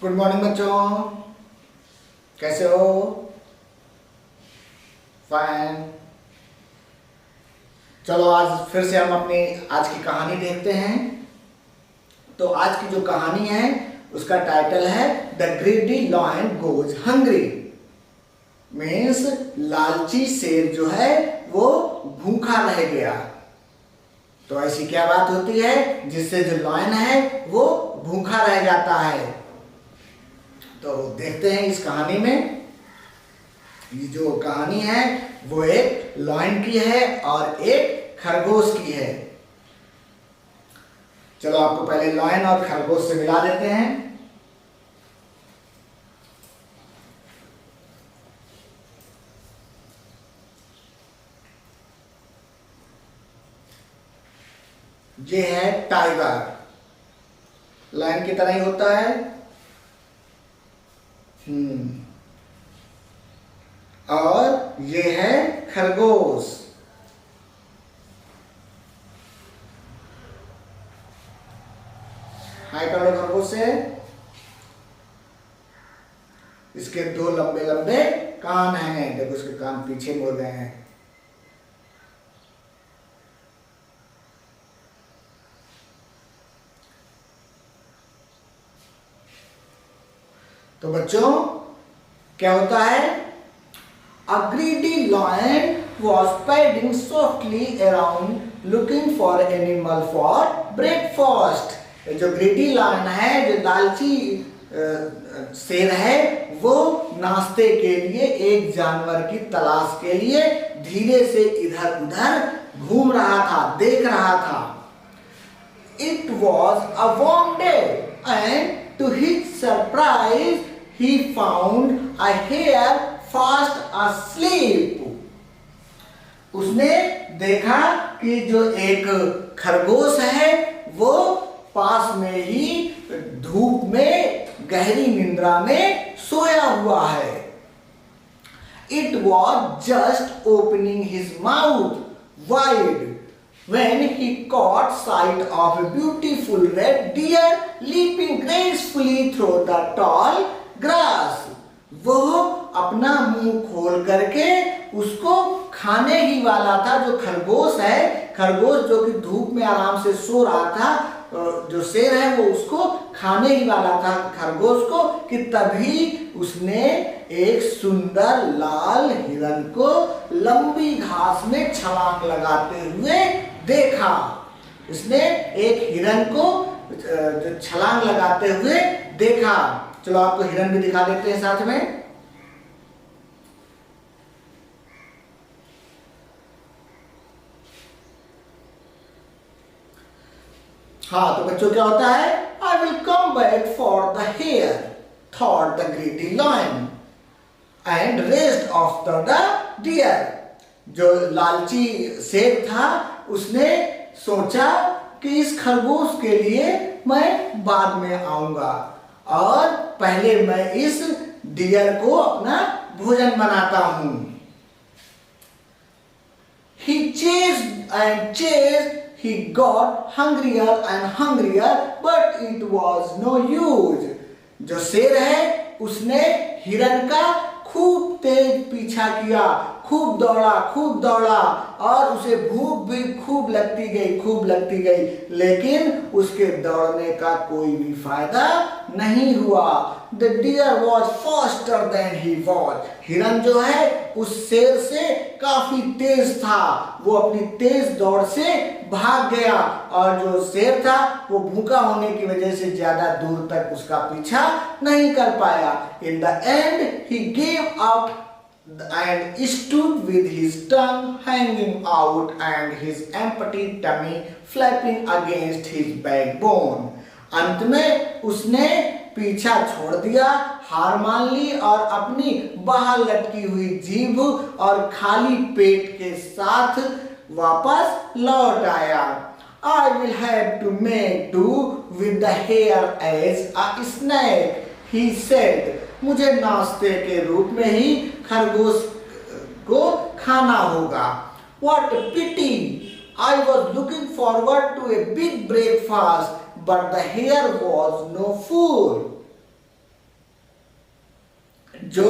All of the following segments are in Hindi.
गुड मॉर्निंग बच्चों, कैसे हो? फाइन। चलो आज फिर से हम अपनी आज की कहानी देखते हैं। तो आज की जो कहानी है उसका टाइटल है the greedy lion goes hungry. Means लालची शेर जो है वो भूखा रह गया। तो ऐसी क्या बात होती है जिससे जो लायन है वो भूखा रह जाता है? तो देखते हैं इस कहानी में। ये जो कहानी है वो एक लायन की है और एक खरगोश की है। चलो आपको पहले लायन और खरगोश से मिला देते हैं। ये है टाइगर, लायन की तरह ही होता है। और ये है खरगोश। हाय कर लो खरगोश से। इसके दो लंबे लंबे कान हैं, देखो उसके कान पीछे मुड़ गए हैं। तो बच्चों क्या होता है? A greedy lion was padding softly around looking for animal for breakfast. जो ग्रीडी लायन है, जो लालची शेर है, वो नाश्ते के लिए एक जानवर की तलाश के लिए धीरे से इधर उधर घूम रहा था, देख रहा था। It was a warm day and to his surprise he found a hare fast asleep. उसने देखा कि जो एक खरगोश है वो पास में ही धूप में गहरी निंद्रा में सोया हुआ है। It was just opening his mouth wide when he caught sight of a beautiful red deer leaping gracefully through the tall grass. वो अपना मुंह खोल करके उसको खाने ही वाला था। जो खरगोश है, खरगोश जो कि धूप में आराम से सो रहा था, जो शेर है वो उसको खाने ही वाला था खरगोश को, कि तभी उसने एक सुंदर लाल हिरन को लंबी घास में छलांग लगाते हुए देखा। उसने एक हिरन को जो छलांग लगाते हुए देखा। चलो आपको हिरन भी दिखा देते हैं साथ में। हाँ, तो बच्चों क्या होता है? I will come back for the hare, thought the greedy lion, and raced after the deer. जो लालची शेर था उसने सोचा कि इस खरगोश के लिए मैं बाद में आऊंगा और पहले मैं इस डियर को अपना भोजन बनाता हूं। He chased and chased. He got hungrier and hungrier, but it was no use. जो शेर है उसने हिरन का खूब तेज पीछा किया, खूब दौड़ा और उसे भूख भी खूब लगती गई, लेकिन उसके दौड़ने का कोई भी फायदा नहीं हुआ। The deer was faster than he was. हिरन जो है उस शेर से काफी तेज था, वो अपनी तेज दौड़ से भाग गया और जो शेर था वो भूखा होने की वजह से ज्यादा दूर तक उसका पीछा नहीं कर पाया। In the end he gave up and stood with his tongue hanging out and his empty tummy flapping against his backbone. अंत में उसने पीछा छोड़ दिया, हार मान ली और अपनी बाहर लटकी हुई जीभ और खाली पेट के साथ वापस लौट आया। I will have to make do with the hare as a snack, he said. मुझे नाश्ते के रूप में ही खरगोश को खाना होगा। What a pity! I was looking forward to a big breakfast, but the hare was no fool. जो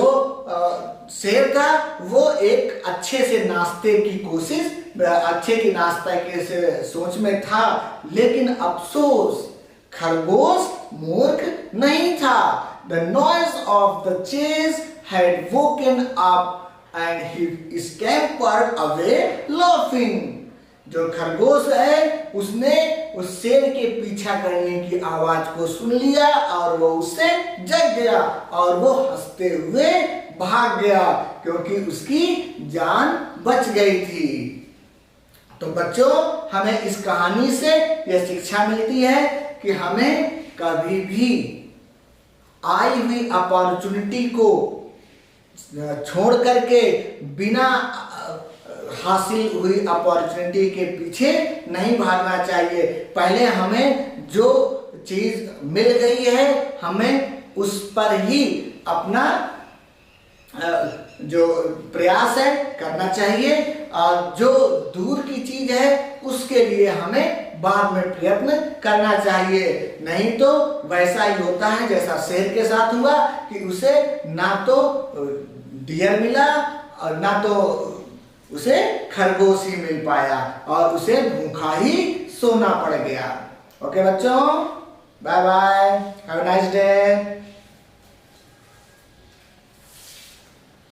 शेर था वो एक अच्छे से नाश्ते की कोशिश, अच्छे की नाश्ता के से सोच में था, लेकिन अफसोस खरगोश मूर्ख नहीं था। The noise of the chase had woken up and he scampered away laughing. जो खरगोश है उसने उस शेर के पीछा करने की आवाज को सुन लिया और वो उससे जग गया और वो हंसते हुए भाग गया क्योंकि उसकी जान बच गई थी। तो बच्चों, हमें इस कहानी से यह शिक्षा मिलती है कि हमें कभी भी आई हुई अपॉर्चुनिटी को छोड़ करके बिना हासिल हुई अपॉर्चुनिटी के पीछे नहीं भागना चाहिए। पहले हमें जो चीज मिल गई है हमें उस पर ही अपना जो प्रयास है करना चाहिए, और जो दूर की चीज है उसके लिए हमें बाद में प्रयत्न करना चाहिए। नहीं तो वैसा ही होता है जैसा शेर के साथ हुआ कि उसे ना तो डियर मिला और ना तो उसे खरगोश ही मिल पाया और उसे भूखा ही सोना पड़ गया। ओके बच्चों, bye bye, have a nice day.